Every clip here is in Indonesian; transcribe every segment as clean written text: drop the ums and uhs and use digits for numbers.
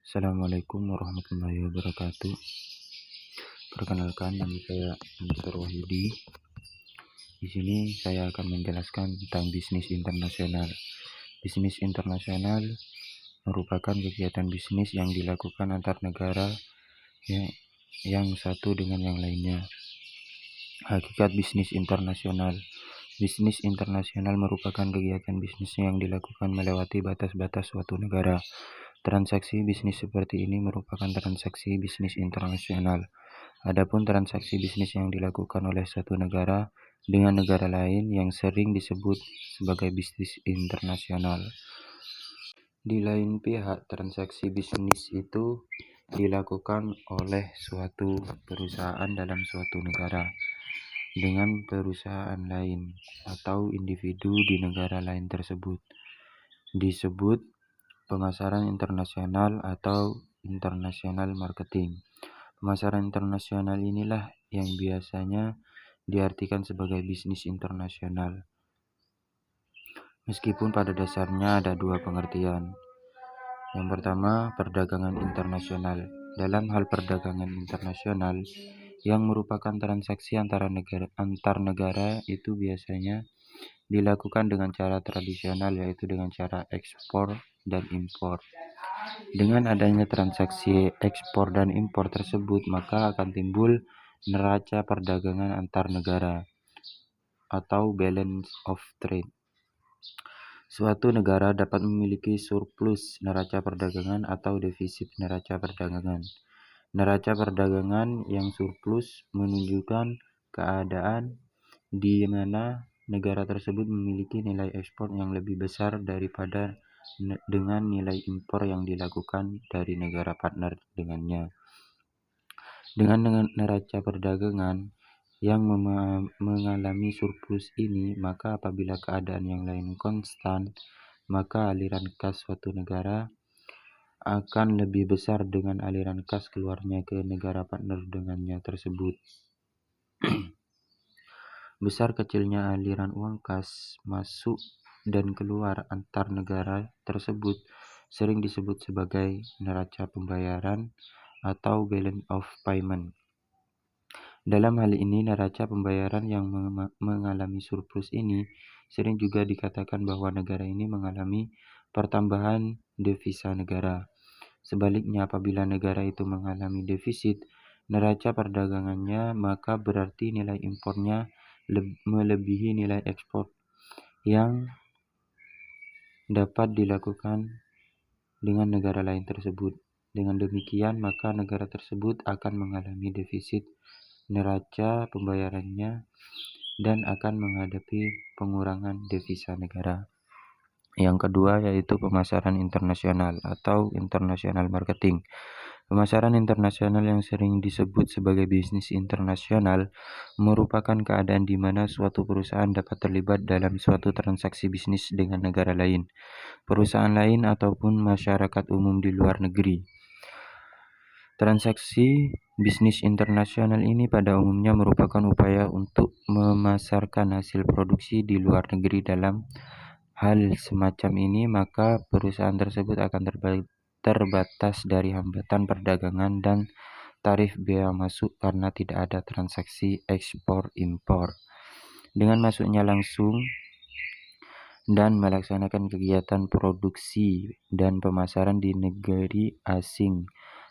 Assalamualaikum warahmatullahi wabarakatuh. Perkenalkan, nama saya Ansar Wahyudi. Di sini saya akan menjelaskan tentang bisnis internasional. Bisnis internasional merupakan kegiatan bisnis yang dilakukan antar negara yang satu dengan yang lainnya. Hakikat bisnis internasional. Bisnis internasional merupakan kegiatan bisnis yang dilakukan melewati batas-batas suatu negara. Transaksi bisnis seperti ini merupakan transaksi bisnis internasional. Adapun transaksi bisnis yang dilakukan oleh satu negara dengan negara lain yang sering disebut sebagai bisnis internasional. Di lain pihak, transaksi bisnis itu dilakukan oleh suatu perusahaan dalam suatu negara dengan perusahaan lain atau individu di negara lain tersebut. Disebut pemasaran internasional atau international marketing. Pemasaran internasional inilah yang biasanya diartikan sebagai bisnis internasional. Meskipun pada dasarnya ada dua pengertian. Yang pertama, perdagangan internasional. Dalam hal perdagangan internasional yang merupakan transaksi antar negara itu biasanya dilakukan dengan cara tradisional, yaitu dengan cara ekspor dan impor. Dengan adanya transaksi ekspor dan impor tersebut, maka akan timbul neraca perdagangan antar negara atau balance of trade. Suatu negara dapat memiliki surplus neraca perdagangan atau defisit neraca perdagangan. Neraca perdagangan yang surplus menunjukkan keadaan di mana negara tersebut memiliki nilai ekspor yang lebih besar daripada dengan nilai impor yang dilakukan dari negara partner dengannya. Dengan neraca perdagangan yang mengalami surplus ini, maka apabila keadaan yang lain konstan, maka aliran kas suatu negara akan lebih besar dengan aliran kas keluarnya ke negara partner dengannya tersebut. Besar kecilnya aliran uang kas masuk dan keluar antar negara tersebut sering disebut sebagai neraca pembayaran atau balance of payment. Dalam hal ini, neraca pembayaran yang mengalami surplus ini sering juga dikatakan bahwa negara ini mengalami pertambahan devisa negara. Sebaliknya, apabila negara itu mengalami defisit neraca perdagangannya, maka berarti nilai impornya melebihi nilai ekspor yang dapat dilakukan dengan negara lain tersebut. Dengan demikian, maka negara tersebut akan mengalami defisit neraca pembayarannya dan akan menghadapi pengurangan devisa negara. Yang kedua yaitu pemasaran internasional atau international marketing. Pemasaran internasional yang sering disebut sebagai bisnis internasional merupakan keadaan di mana suatu perusahaan dapat terlibat dalam suatu transaksi bisnis dengan negara lain, perusahaan lain ataupun masyarakat umum di luar negeri. Transaksi bisnis internasional ini pada umumnya merupakan upaya untuk memasarkan hasil produksi di luar negeri. Dalam hal semacam ini, maka perusahaan tersebut akan terbatas dari hambatan perdagangan dan tarif bea masuk karena tidak ada transaksi ekspor-impor. Dengan masuknya langsung dan melaksanakan kegiatan produksi dan pemasaran di negeri asing,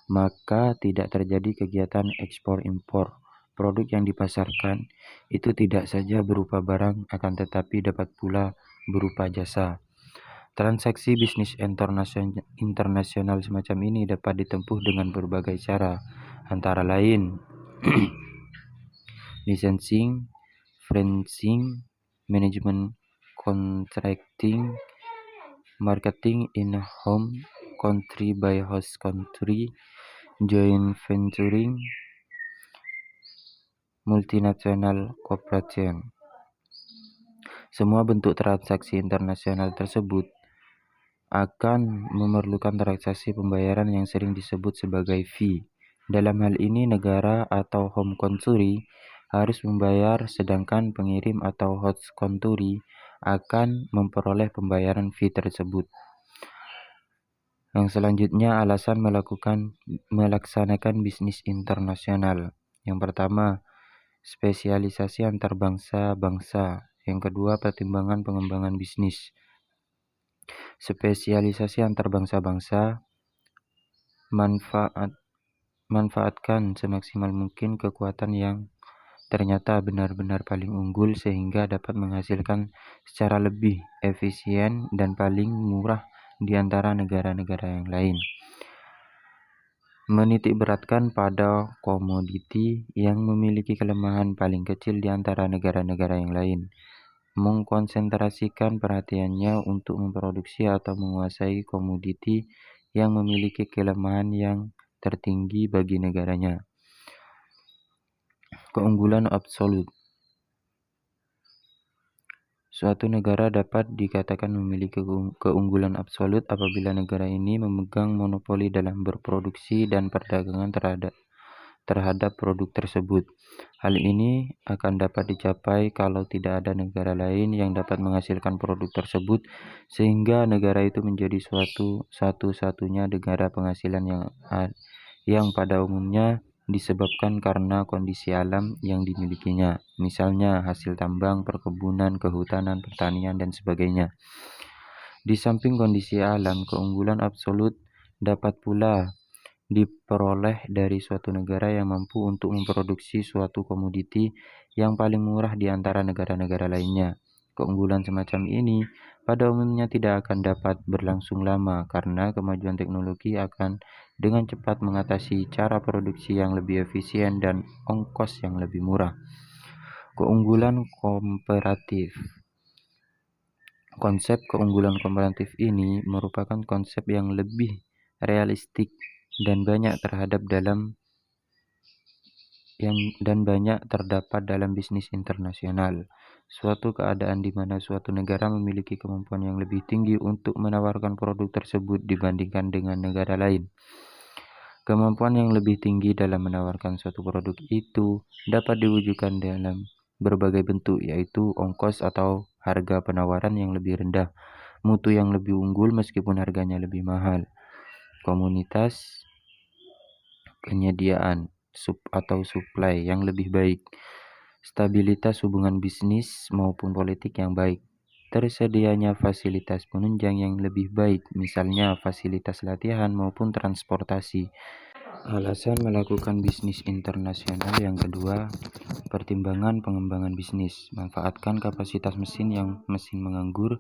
maka tidak terjadi kegiatan ekspor-impor. Produk yang dipasarkan itu tidak saja berupa barang, akan tetapi dapat pula berupa jasa. Transaksi bisnis internasional semacam ini dapat ditempuh dengan berbagai cara, antara lain licensing, franchising, management contracting, marketing in home country by host country, joint venturing, multinational corporation. Semua bentuk transaksi internasional tersebut akan memerlukan transaksi pembayaran yang sering disebut sebagai fee. Dalam hal ini, negara atau home country harus membayar, sedangkan pengirim atau host country akan memperoleh pembayaran fee tersebut. Yang selanjutnya, alasan melaksanakan bisnis internasional. Yang pertama, spesialisasi antar bangsa-bangsa. Yang kedua, pertimbangan pengembangan bisnis. Spesialisasi antar bangsa-bangsa, manfaatkan semaksimal mungkin kekuatan yang ternyata benar-benar paling unggul sehingga dapat menghasilkan secara lebih efisien dan paling murah di antara negara-negara yang lain. Menitikberatkan pada komoditi yang memiliki kelemahan paling kecil di antara negara-negara yang lain. Mengkonsentrasikan perhatiannya untuk memproduksi atau menguasai komoditi yang memiliki kelemahan yang tertinggi bagi negaranya. Keunggulan absolut. Suatu negara dapat dikatakan memiliki keunggulan absolut apabila negara ini memegang monopoli dalam berproduksi dan perdagangan terhadap produk tersebut. Hal ini akan dapat dicapai kalau tidak ada negara lain yang dapat menghasilkan produk tersebut, sehingga negara itu menjadi satu-satunya negara penghasilan yang pada umumnya disebabkan karena kondisi alam yang dimilikinya, misalnya hasil tambang, perkebunan, kehutanan, pertanian, dan sebagainya. Di samping kondisi alam, keunggulan absolut dapat pula diperoleh dari suatu negara yang mampu untuk memproduksi suatu komoditi yang paling murah di antara negara-negara lainnya. Keunggulan semacam ini pada umumnya tidak akan dapat berlangsung lama karena kemajuan teknologi akan dengan cepat mengatasi cara produksi yang lebih efisien dan ongkos yang lebih murah. Keunggulan komparatif. Konsep keunggulan komparatif ini merupakan konsep yang lebih realistik dan banyak terdapat dalam bisnis internasional. Suatu keadaan di mana suatu negara memiliki kemampuan yang lebih tinggi untuk menawarkan produk tersebut dibandingkan dengan negara lain. Kemampuan yang lebih tinggi dalam menawarkan suatu produk itu dapat diwujudkan dalam berbagai bentuk, yaitu ongkos atau harga penawaran yang lebih rendah, mutu yang lebih unggul meskipun harganya lebih mahal, komunitas penyediaan atau supply yang lebih baik, stabilitas hubungan bisnis maupun politik yang baik, tersedianya fasilitas penunjang yang lebih baik, misalnya fasilitas latihan maupun transportasi. Alasan melakukan bisnis internasional yang kedua, pertimbangan pengembangan bisnis. Manfaatkan kapasitas mesin menganggur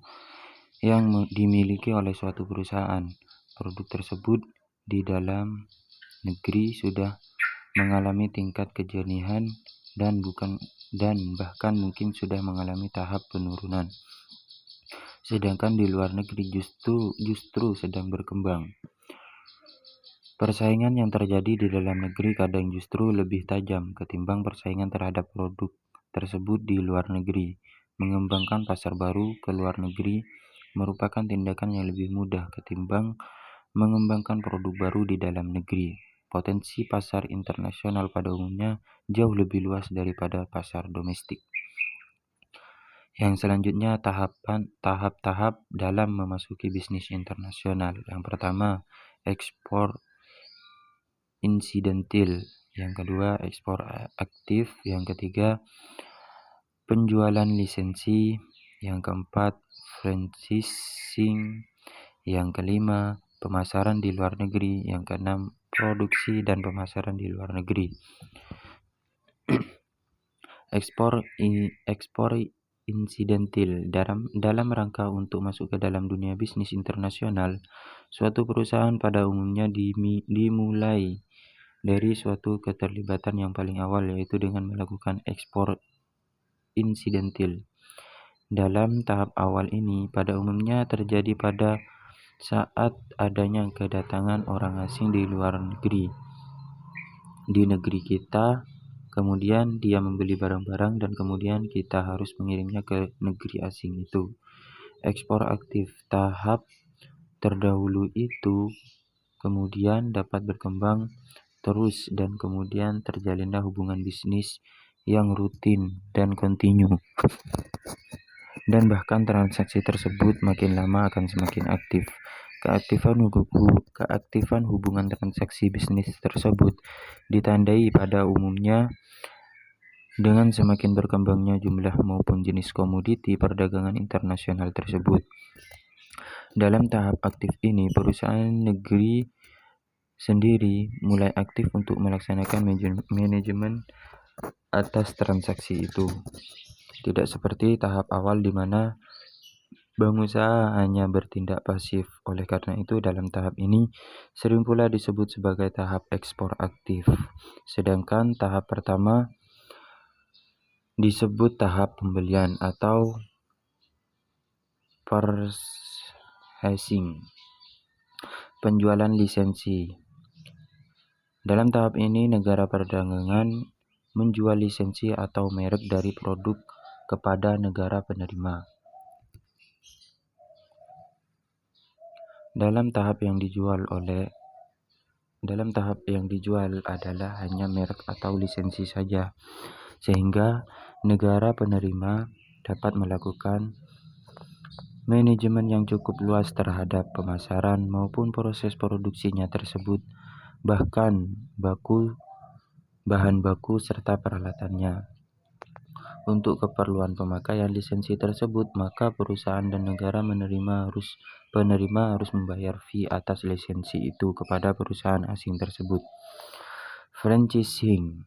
yang dimiliki oleh suatu perusahaan. Produk tersebut di dalam negeri sudah mengalami tingkat kejenihan dan bahkan mungkin sudah mengalami tahap penurunan, sedangkan di luar negeri justru sedang berkembang. Persaingan yang terjadi di dalam negeri kadang justru lebih tajam ketimbang persaingan terhadap produk tersebut di luar negeri. Mengembangkan pasar baru ke luar negeri merupakan tindakan yang lebih mudah ketimbang mengembangkan produk baru di dalam negeri. Potensi pasar internasional pada umumnya jauh lebih luas daripada pasar domestik. Yang selanjutnya, tahap-tahap dalam memasuki bisnis internasional. Yang pertama, ekspor insidentil. Yang kedua, ekspor aktif. Yang ketiga, penjualan lisensi. Yang keempat, franchising. Yang kelima, pemasaran di luar negeri. Yang keenam, produksi dan pemasaran di luar negeri. Ekspor insidentil. Dalam rangka untuk masuk ke dalam dunia bisnis internasional, suatu perusahaan pada umumnya dimulai dari suatu keterlibatan yang paling awal, yaitu dengan melakukan ekspor insidentil. Dalam tahap awal ini pada umumnya terjadi pada saat adanya kedatangan orang asing di luar negeri di negeri kita, kemudian dia membeli barang-barang dan kemudian kita harus mengirimnya ke negeri asing itu. Ekspor aktif. Tahap terdahulu itu kemudian dapat berkembang terus dan kemudian terjalinlah hubungan bisnis yang rutin dan kontinu, dan bahkan transaksi tersebut makin lama akan semakin aktif keaktifan hubungan transaksi bisnis tersebut ditandai pada umumnya dengan semakin berkembangnya jumlah maupun jenis komoditi perdagangan internasional tersebut. Dalam tahap aktif ini, perusahaan negeri sendiri mulai aktif untuk melaksanakan manajemen atas transaksi itu. Tidak seperti tahap awal di mana bank usaha hanya bertindak pasif. Oleh karena itu, dalam tahap ini sering pula disebut sebagai tahap ekspor aktif. Sedangkan tahap pertama disebut tahap pembelian atau purchasing, penjualan lisensi. Dalam tahap ini, negara perdagangan menjual lisensi atau merek dari produk kepada negara penerima. Dalam tahap yang dijual adalah hanya merek atau lisensi saja, sehingga negara penerima dapat melakukan manajemen yang cukup luas terhadap pemasaran maupun proses produksinya tersebut, bahkan bahan baku serta peralatannya. Untuk keperluan pemakaian lisensi tersebut, maka perusahaan dan negara penerima harus membayar fee atas lisensi itu kepada perusahaan asing tersebut. Franchising.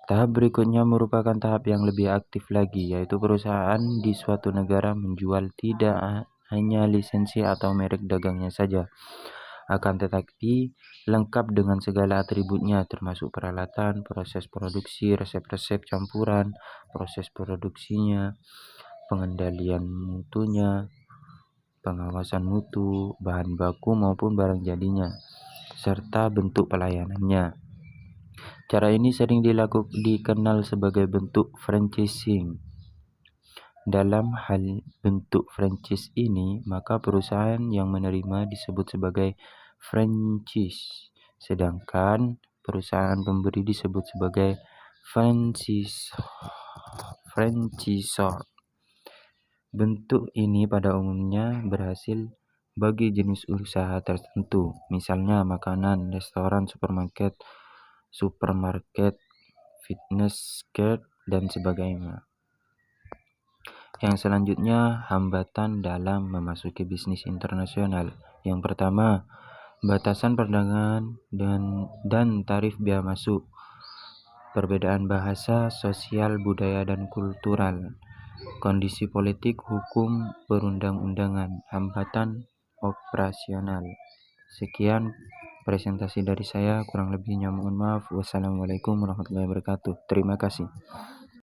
Tahap berikutnya merupakan tahap yang lebih aktif lagi, yaitu perusahaan di suatu negara menjual tidak hanya lisensi atau merek dagangnya saja, akan tetapi lengkap dengan segala atributnya, termasuk peralatan, proses produksi, resep-resep campuran, proses produksinya, pengendalian mutunya, pengawasan mutu, bahan baku maupun barang jadinya, serta bentuk pelayanannya. Cara ini sering dikenal sebagai bentuk franchising. Dalam hal bentuk franchise ini, maka perusahaan yang menerima disebut sebagai franchise, sedangkan perusahaan pemberi disebut sebagai franchisor. Bentuk ini pada umumnya berhasil bagi jenis usaha tertentu, misalnya makanan, restoran, supermarket, fitness care, dan sebagainya. Yang selanjutnya, hambatan dalam memasuki bisnis internasional. Yang pertama, batasan perdagangan dan tarif bea masuk, perbedaan bahasa, sosial, budaya, dan kultural, kondisi politik, hukum, perundang-undangan, hambatan operasional. Sekian presentasi dari saya, kurang lebihnya mohon maaf. Wassalamualaikum warahmatullahi wabarakatuh. Terima kasih.